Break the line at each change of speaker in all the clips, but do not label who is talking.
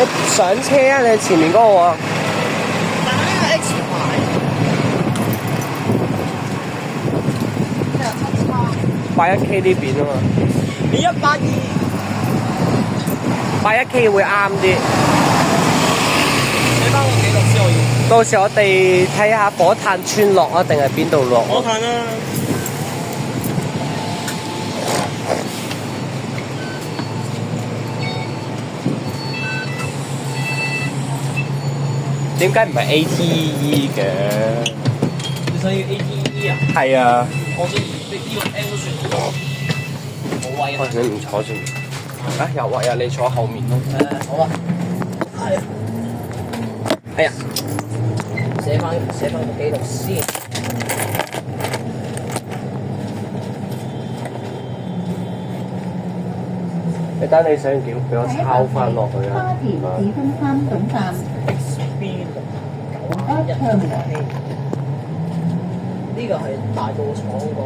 我上車啊！你前面嗰個啊，
但係呢個 X 牌
81K 呢邊啊嘛，
你182，
81K 會啱啲。
寫翻個記錄先我要。
到時我哋睇下火炭村落啊，定係邊度落？
火炭啦。
點解唔係 ATE 嘅？
你想要 ATE 啊？
係啊。
我想呢個 M 都算冇位啊。
你唔坐住？啊，有位啊！你坐後面咯。
好啊。係。
哎呀，
寫翻個記錄先。
你等你想點？俾我抄翻落去啊！
花田市中心總站
XB
9 Terminal
呢個係大埔廠嗰個。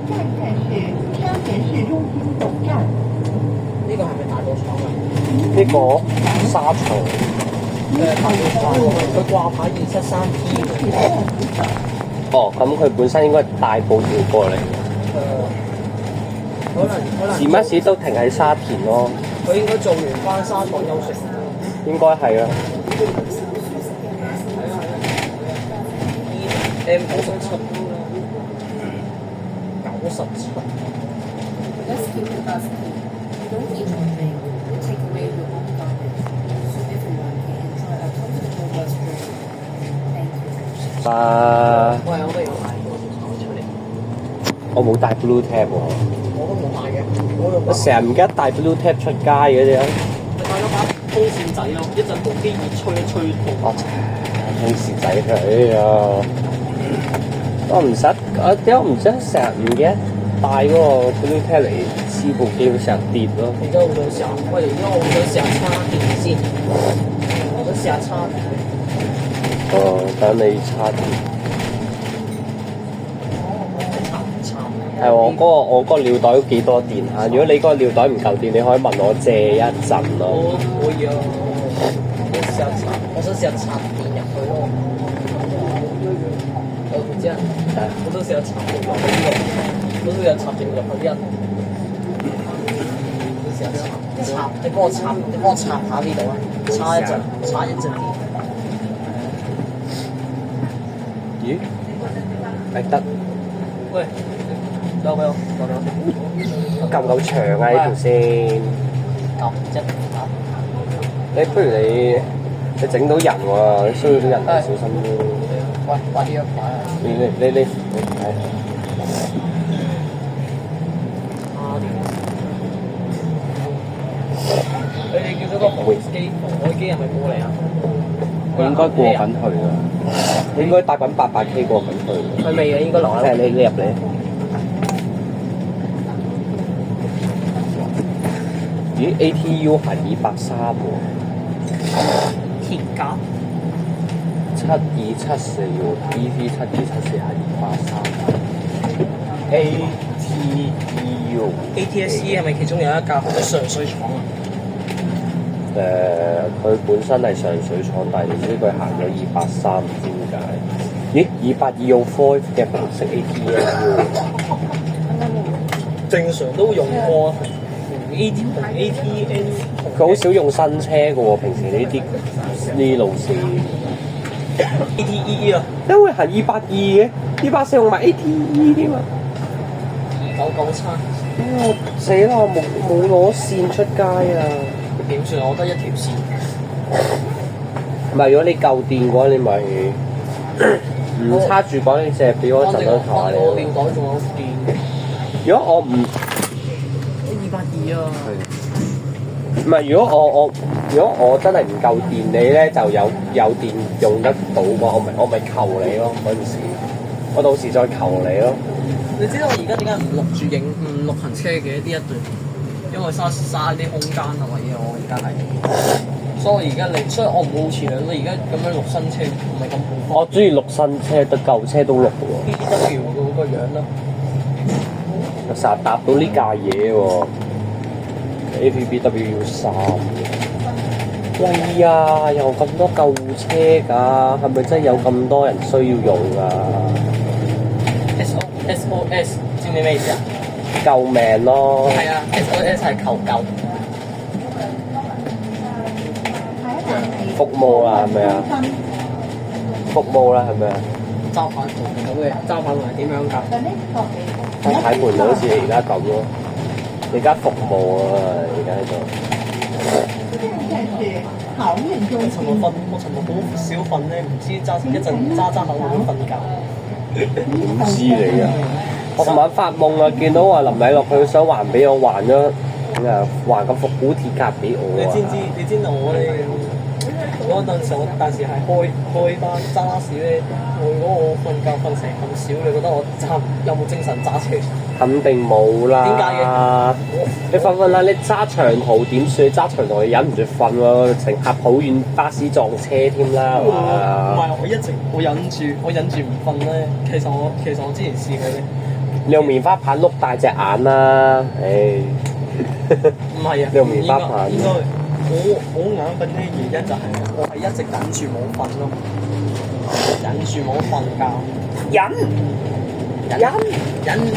下一站是香田市中心總站。
呢個係咪大埔廠啊？
呢個沙場。
大埔廠佢掛牌273P 嘅。
哦，咁佢本身應該係大埔調過嚟。
可能。
時乜時都停喺沙田咯。
佢應該做完翻沙廠休息。
應該係啊。
M97 97。Rescue
the bus key. Don't eat anything. Take away your own garbage so everyone can enjoy a comfortable bus journey. Thank you.
喂，我都有買過出嚟。
我冇帶 blue tab 喎。
我都冇買嘅。
我成日唔記得帶 blue tab 出街嘅啫。
你買咗把風扇仔咯，一陣部機熱吹一吹到。
我風扇仔佢啊！我唔使，我點解唔知成日唔記得帶嗰個 blue tab 嚟黐部機，會成日跌咯。
而家好想試下，喂！而家我好想試下叉電先，我想試下叉電。
哦，等你叉電。係我嗰個尿袋都幾多電嚇？如果你嗰個尿袋唔夠電，你可以問我借一陣咯。
可以啊，我想試下插電入去咯。唔知啊，我都試下插電入去呢個，我都試下插電入去呢一。試下插，你幫我插下呢度啊，插一陣電。
咦？係得。
喂，有冇？
夠唔夠長啊？呢條線？
夠啫。
你不如你整到人喎，你需要啲人小心啲。
喂，快啲啊！
你睇。
你哋叫咗個防海機係咪過嚟啊？
佢應該過緊去啊！你應該搭緊800K 過緊去。
佢未啊，應該落嚟。
你入嚟。咦 ？ATU 係230喎。
鐵甲。
7274喎 ，EV7274係230。ATU。
ATSE 係咪其中有一架喺上水廠啊？
佢本身係上水廠，但係唔知佢行咗230，唔知點解。咦？28205嘅白色 ATU。
正常都用過ATN。
佢好少用新車嘅喎，平時呢路線。
ATE 啊，
因為行282嘅，284用埋 ATE 添啊。
997。
死啦！我冇攞線出街啊！
點算？我得一條線。
唔係，如果你夠電嘅話，你咪唔插住講，你借俾我一陣都睇。
我尿袋仲有電。
如果我唔
282啊。
唔係，如果我真係唔夠電，你咧就有電用得到嘅，我咪求你咯嗰陣時，我到時再求你咯。
你知道我而家點解唔錄行車嘅呢一段？因為嘥啲空間同埋嘢，我而家係，所以我唔好似你而家咁樣錄新車，唔係咁好。
我中意錄新車，得舊車都錄喎。
BBW 個樣咯，
我成日搭到呢架嘢喎 ，APBW3。喂啊！有咁多救護車㗎，係咪真係有咁多人需要用㗎？
SOS 知唔知咩意思啊？
救命咯！
係啊，SOS 係求救。
服務啦，係咪啊？服務啦，係咪啊？
揸牌盤咁嘅，揸牌盤係點樣㗎？
揸牌盤就好似你而家咁咯，你而家服務啊，而家喺度。
现在是好运中心。
我尋日好少瞓咧，唔知揸一陣揸下會唔會瞓覺？
點知你啊？我琴晚發夢啊，見到話林禮樂佢想還俾我，還咗還個復古鐵甲俾我啊！
你知我咧嗰陣時，我當時係開班揸巴士咧，如果我瞓覺瞓成咁少，你覺得我有冇精神揸車？
肯定冇啦。
點解嘅？
你瞓啦，你揸長途點算？揸長途你忍唔住瞓喎，乘客抱怨巴士撞車添啦，係嘛？
唔係，我忍住唔瞓咧。其實我之前試過咧。
你用棉花棒碌大隻眼啦，唉！
唔係啊，
你用棉花棒。
應該我眼瞓嘅原因就係我係一直忍住冇瞓咯，忍住冇瞓覺。忍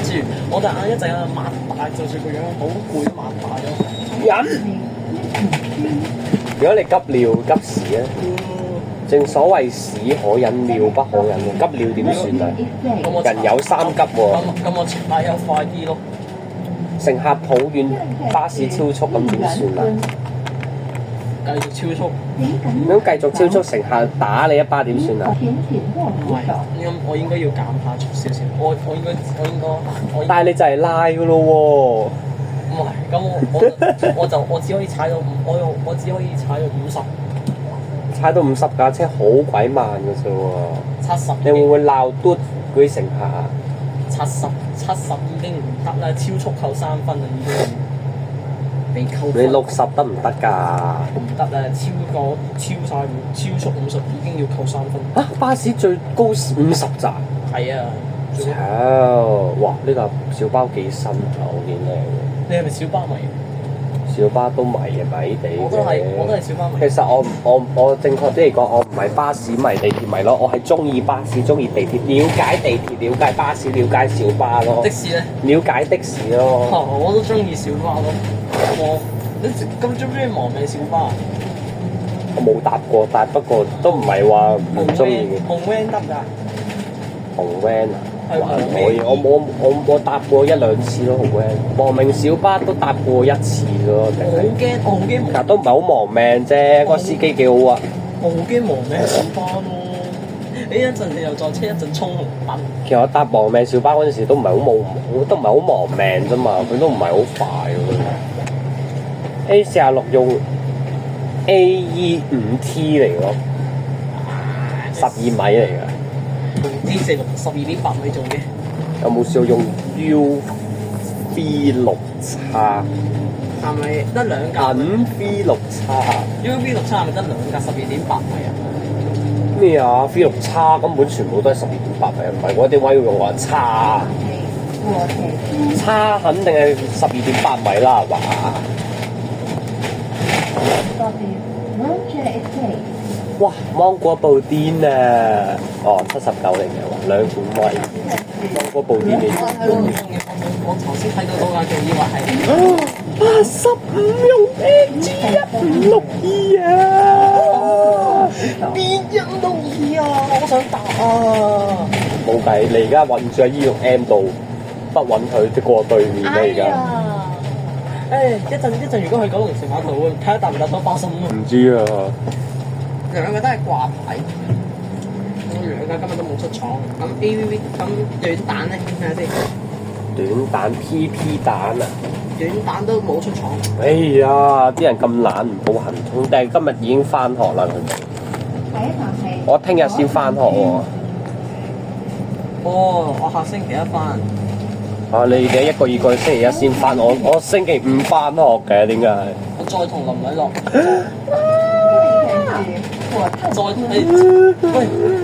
住，我隻眼一直喺度擘大，就算個樣好攰都擘大咗。
忍！如果你急尿急屎咧，正所謂屎可忍尿不可忍嘅，急尿點算啊？人有三急喎。
咁我前排有快啲咯。
乘客抱怨巴士超速咁點算啊？
繼續超速。
咁繼續超速，乘客打你一巴點算啊？
唔係，我應該要減下速少少。我應該。
但係你就係拉㗎咯喎。
唔係，咁我只可以踩到我只可以踩到50。
踩到50架車好鬼慢嘅啫喎。
70。
你會唔會鬧嘟嗰啲乘客啊
？70已經唔得啦，超速扣3分啦已經。被扣。
你60得唔得㗎？
唔得啦，超速50已經要扣3分。
啊！巴士最高50咋？
係啊。
操！哇！呢架小巴幾新啊，我見靚。
你係咪小巴迷？
小巴都迷嘅，迷地
我都係小巴迷。
其實我正確啲嚟講，我唔係巴士迷、地鐵迷咯，我係中意巴士、中意地鐵，了解地鐵、了解巴士、了解小巴咯。
的士咧？
了解的士咯。
我都中意小巴咯。你咁中唔中意亡命小巴？
我冇搭過，但不過都唔係話唔中意嘅。
紅 van 得㗎？
紅 van 啊？
係
還可以，我搭過1、2次咯，紅 van。亡命小巴都搭過1次咯，定係。
我好驚。
其實都唔係好亡命啫，個司機幾好啊。
我好驚亡命小巴咯！你一陣你又撞車，一陣衝紅燈。
其實我搭亡命小巴嗰陣時都唔係好亡命啫嘛，佢都唔係好快喎。A46用 AE 5T 嚟咯，12米嚟㗎。
D46 12.8米做嘅。
有冇試過用 UV6 叉？
係咪得2架
V6 叉
？UV6 叉係咪得2架12.8米啊？
咩啊 ？V6 叉根本全部都係12.8米，唔係嗰啲位要用話叉。叉肯定係12.8米啦，係嘛？哇！芒果布甸啊！哦，79嚟嘅喎，2款威。芒果布甸你
我頭先睇到嗰間仲以為係
85用 AG1562啊！
邊162啊！我想打啊！
冇計，你而家韞住喺醫用 M 度，不允許即過對面啦而家。
一陣，如果去九龍城碼頭，睇下搭唔搭到85啊？
唔知啊。
兩個都係掛牌，兩個今日都冇出廠。咁 AVV 咁短蛋咧，睇下先。
短蛋 PP 蛋啊！
短蛋都冇出廠。
哎呀，啲人咁懶唔報行通，但係今日已經翻學啦佢哋。我聽日先翻學喎。
我下星期一翻。
啊！你哋一個二個星期一先翻，我星期5翻學嘅，點解？
我再同林偉樂。喂，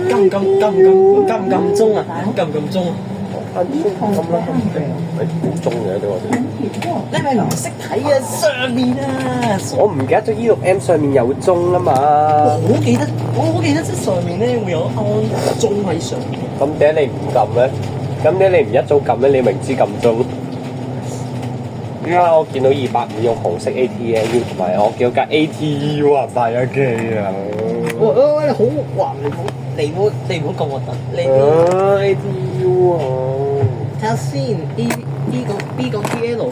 撳鐘啊！撳鐘啊！
咁啦，好中嘅對我哋。
你咪唔識睇啊！上面啊，
我唔記得咗 E6M 上面有鐘啊嘛。
我好記得即係上面咧會有安鐘喺上面。
咁點解你唔撳咧？咁點解你唔一早撳咧？你明知撳鐘。點解我見到250用紅色 ATMU 同埋我見到架 ATU 啊，大一機啊！
喂，好滑，你唔好咁核突，你
ATU 啊！
睇下先，B 個 PL 嘅，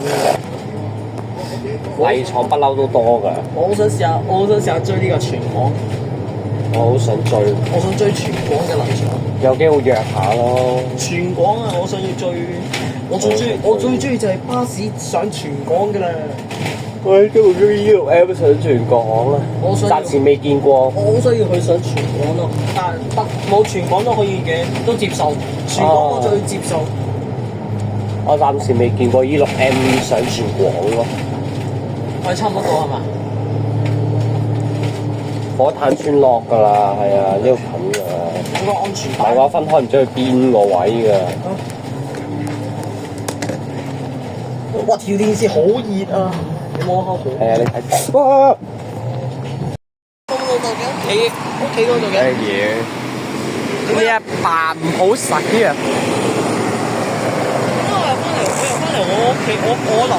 例廠不嬲都多㗎，
我好想試下追呢個全港，
我好想追，
我想追全港嘅例廠。
有機會約下咯。
全港啊！我想要追，我最中意就係巴士上全港㗎啦。
喂，都好中意 E6M 上全港啊！
我想
暫時未見過。
我好需要去上全港咯，但得冇全港都可以嘅，都接受。全港我最接受。
我暫時未見過 E6M 上全港咯。
係差唔多係嘛？
火炭村落㗎啦，係啊，呢度近㗎。
應該安全
但係我分開唔知去邊個位㗎。
哇！條電視好熱啊！你摸下好。
係啊，你睇。哇！
到嘅屋企嗰度嘅。
咩嘢？你啊扮唔好使啊！
翻嚟我屋企，我樓。